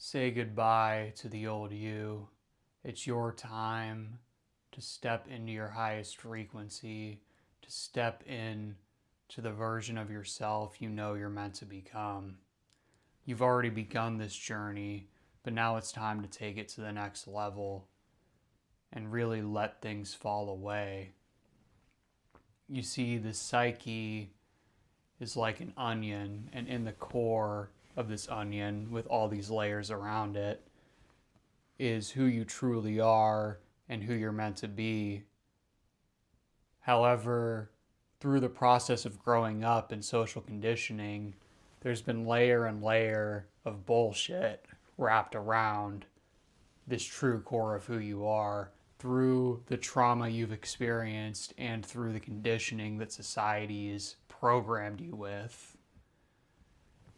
Say goodbye to the old you. It's your time to step into your highest frequency, to step in to the version of yourself you know you're meant to become. You've already begun this journey, but now it's time to take it to the next level and really let things fall away. You see, the psyche is like an onion, and in the core of this onion, with all these layers around it, is who you truly are and who you're meant to be. However, through the process of growing up and social conditioning, there's been layer and layer of bullshit wrapped around this true core of who you are through the trauma you've experienced and through the conditioning that society's programmed you with.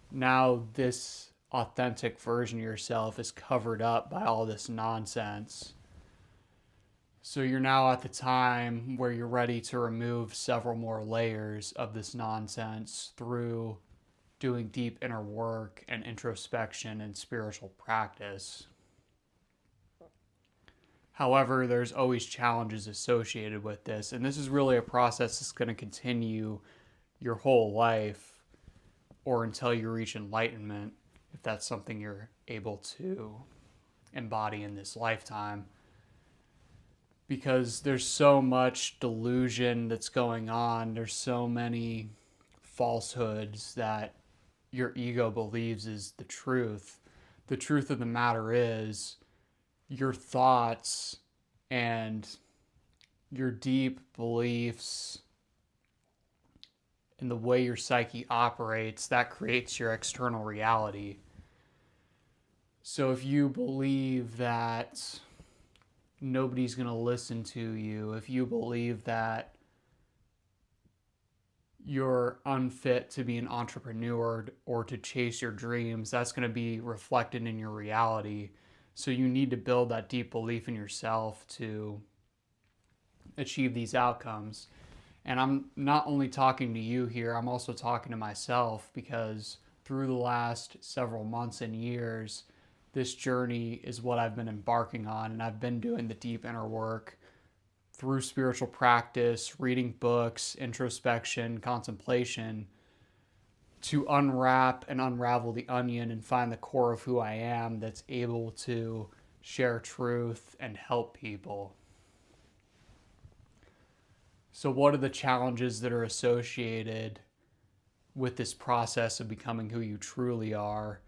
Now, this authentic version of yourself is covered up by all this nonsense. So you're now at the time where you're ready to remove several more layers of this nonsense through doing deep inner work and introspection and spiritual practice. However, there's always challenges associated with this, and this is really a process that's going to continue your whole life or until you reach enlightenment, if that's something you're able to embody in this lifetime. Because there's so much delusion that's going on, there's so many falsehoods that your ego believes is the truth. The truth of the matter is, your thoughts and your deep beliefs and the way your psyche operates, that creates your external reality. So if you believe that nobody's going to listen to you, if you believe that you're unfit to be an entrepreneur or to chase your dreams, that's going to be reflected in your reality. So you need to build that deep belief in yourself to achieve these outcomes. And I'm not only talking to you here, I'm also talking to myself, because through the last several months and years, this journey is what I've been embarking on, and I've been doing the deep inner work through spiritual practice, reading books, introspection, contemplation, to unwrap and unravel the onion and find the core of who I am that's able to share truth and help people. So what are the challenges that are associated with this process of becoming who you truly are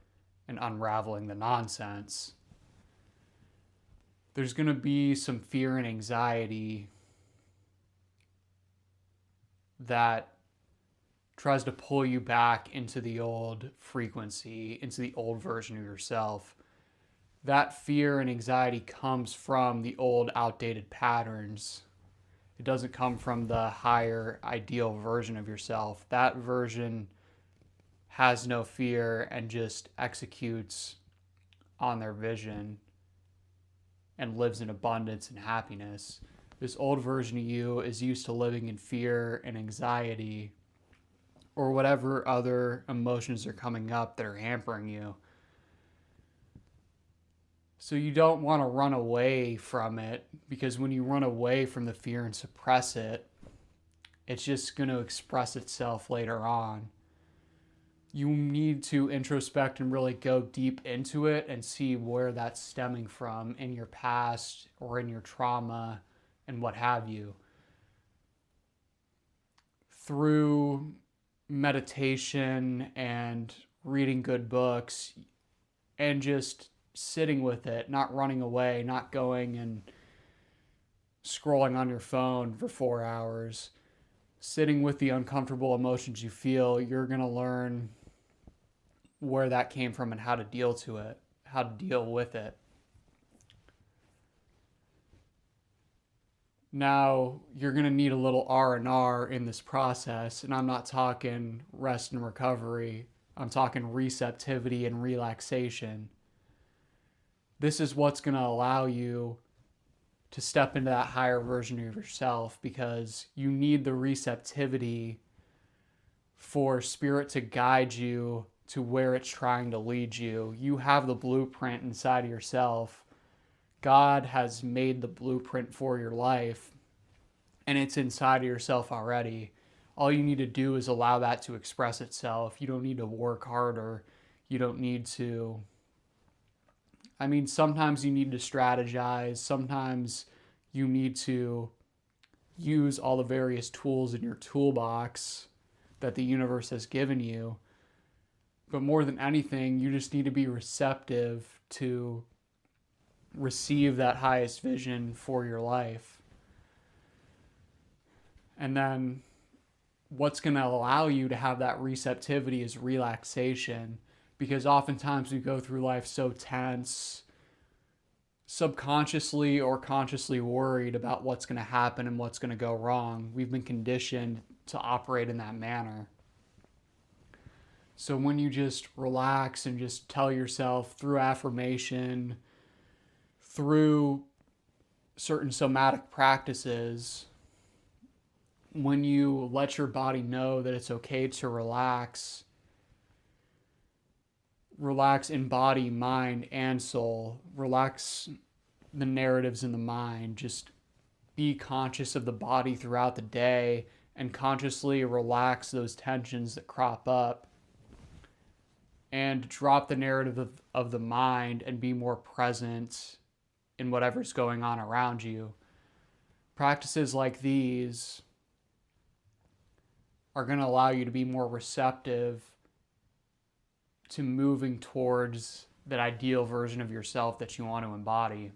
and unraveling the nonsense? There's going to be some fear and anxiety that tries to pull you back into the old frequency, into the old version of yourself. That fear and anxiety comes from the old outdated patterns. It doesn't come from the higher ideal version of yourself. That version has no fear and just executes on their vision and lives in abundance and happiness. This old version of you is used to living in fear and anxiety or whatever other emotions are coming up that are hampering you. So you don't want to run away from it, because when you run away from the fear and suppress it, it's just going to express itself later on. You need to introspect and really go deep into it and see where that's stemming from in your past or in your trauma and what have you. Through meditation and reading good books and just sitting with it, not running away, not going and scrolling on your phone for 4 hours, sitting with the uncomfortable emotions you feel, you're going to learn where that came from and how to deal with it. Now, you're going to need a little R&R in this process, and I'm not talking rest and recovery. I'm talking receptivity and relaxation. This is what's going to allow you to step into that higher version of yourself, because you need the receptivity for spirit to guide you to where it's trying to lead you. You have the blueprint inside of yourself. God has made the blueprint for your life, and it's inside of yourself already. All you need to do is allow that to express itself. You don't need to work harder. You don't need to. Sometimes you need to strategize. Sometimes you need to use all the various tools in your toolbox that the universe has given you. But more than anything, you just need to be receptive to receive that highest vision for your life. And then what's going to allow you to have that receptivity is relaxation, because oftentimes we go through life so tense, subconsciously or consciously worried about what's going to happen and what's going to go wrong. We've been conditioned to operate in that manner. So when you just relax and just tell yourself through affirmation, through certain somatic practices, when you let your body know that it's okay to relax in body, mind, and soul. Relax the narratives in the mind. Just be conscious of the body throughout the day and consciously relax those tensions that crop up. And drop the narrative of the mind and be more present in whatever's going on around you. Practices like these are going to allow you to be more receptive to moving towards that ideal version of yourself that you want to embody.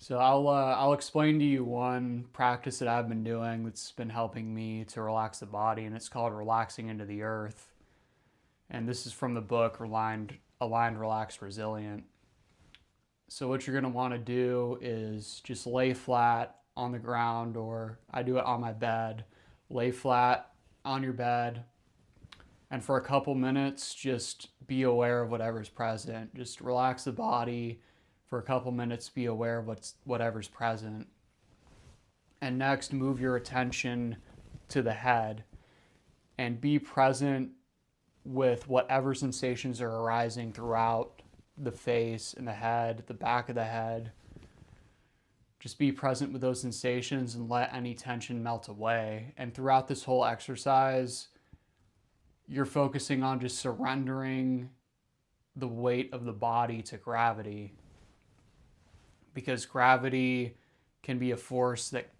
So I'll explain to you one practice that I've been doing that's been helping me to relax the body, and it's called relaxing into the earth. And this is from the book Aligned, Relaxed, Resilient. So what you're going to want to do is just lay flat on the ground, or I do it on my bed. Lay flat on your bed, and for a couple minutes, just be aware of whatever's present. Just relax the body. For a couple minutes, be aware of whatever's present. And next, move your attention to the head and be present with whatever sensations are arising throughout the face and the head, the back of the head. Just be present with those sensations and let any tension melt away. And throughout this whole exercise, you're focusing on just surrendering the weight of the body to gravity. Because gravity can be a force that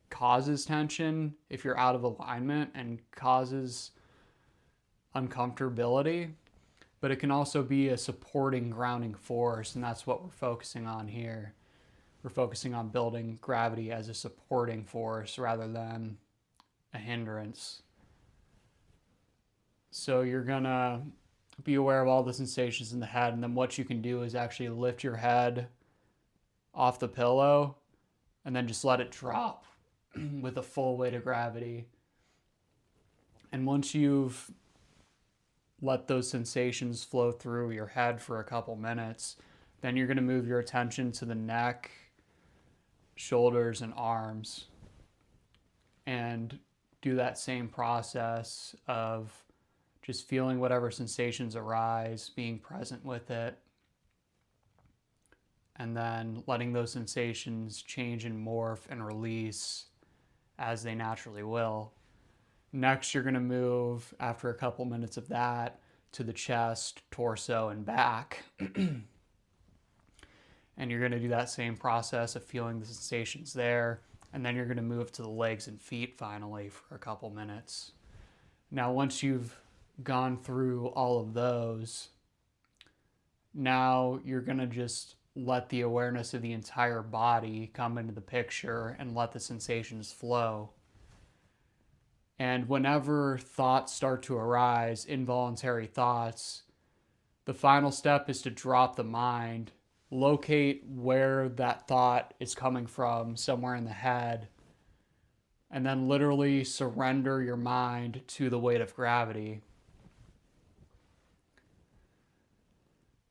causes tension if you're out of alignment and causes uncomfortability, but it can also be a supporting, grounding force, and that's what we're focusing on here. We're focusing on building gravity as a supporting force rather than a hindrance. So you're gonna be aware of all the sensations in the head, and then what you can do is actually lift your head off the pillow and then just let it drop with the full weight of gravity. And once you've let those sensations flow through your head for a couple minutes, then you're going to move your attention to the neck, shoulders, and arms, and do that same process of just feeling whatever sensations arise, being present with it, and then letting those sensations change and morph and release as they naturally will. Next, you're going to move, after a couple minutes of that, to the chest, torso, and back. And you're going to do that same process of feeling the sensations there. And then you're going to move to the legs and feet finally for a couple minutes. Now, once you've gone through all of those, now you're going to just let the awareness of the entire body come into the picture and let the sensations flow. And whenever thoughts start to arise, involuntary thoughts, the final step is to drop the mind, locate where that thought is coming from, somewhere in the head, and then literally surrender your mind to the weight of gravity.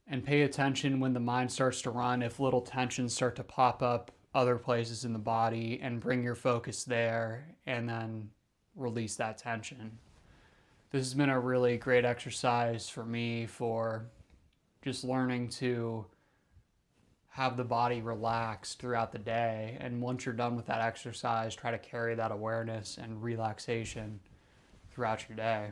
And pay attention when the mind starts to run, if little tensions start to pop up other places in the body, and bring your focus there, and then release that tension. This has been a really great exercise for me for just learning to have the body relaxed throughout the day. And once you're done with that exercise, try to carry that awareness and relaxation throughout your day.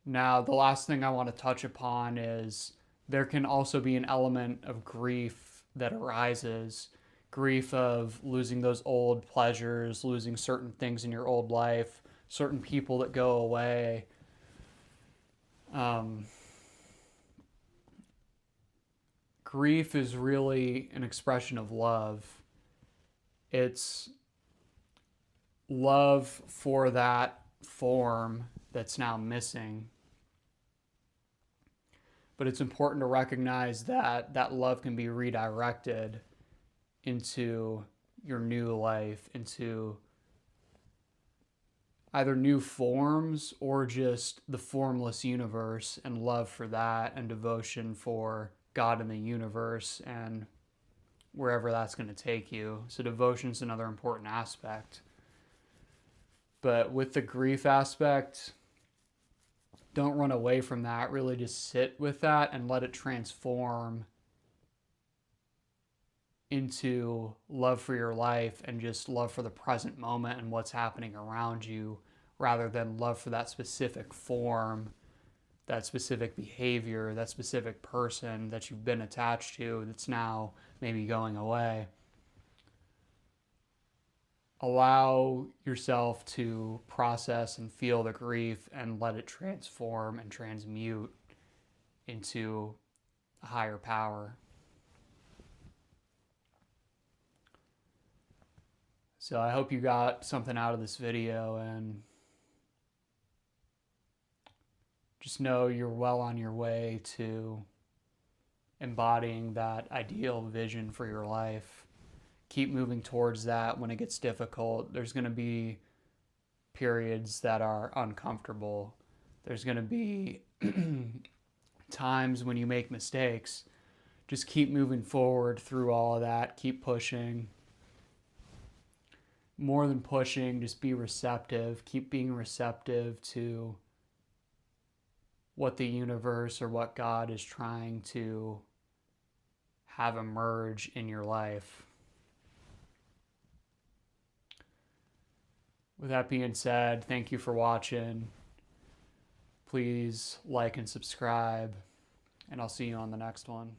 Now, the last thing I want to touch upon is there can also be an element of grief that arises. Grief of losing those old pleasures, losing certain things in your old life, certain people that go away. Grief is really an expression of love. It's love for that form that's now missing. But it's important to recognize that that love can be redirected into your new life, into either new forms or just the formless universe, and love for that and devotion for God in the universe and wherever that's going to take you. So devotion is another important aspect. But with the grief aspect, don't run away from that. Really just sit with that and let it transform into love for your life and just love for the present moment and what's happening around you, rather than love for that specific form, that specific behavior, that specific person that you've been attached to that's now maybe going away. Allow yourself to process and feel the grief and let it transform and transmute into a higher power. So I hope you got something out of this video, and just know you're well on your way to embodying that ideal vision for your life. Keep moving towards that. When it gets difficult, there's going to be periods that are uncomfortable. There's going to be times when you make mistakes. Just keep moving forward through all of that. Keep pushing. More than pushing, just be receptive. Keep being receptive to what the universe or what God is trying to have emerge in your life. With that being said, thank you for watching. Please like and subscribe, and I'll see you on the next one.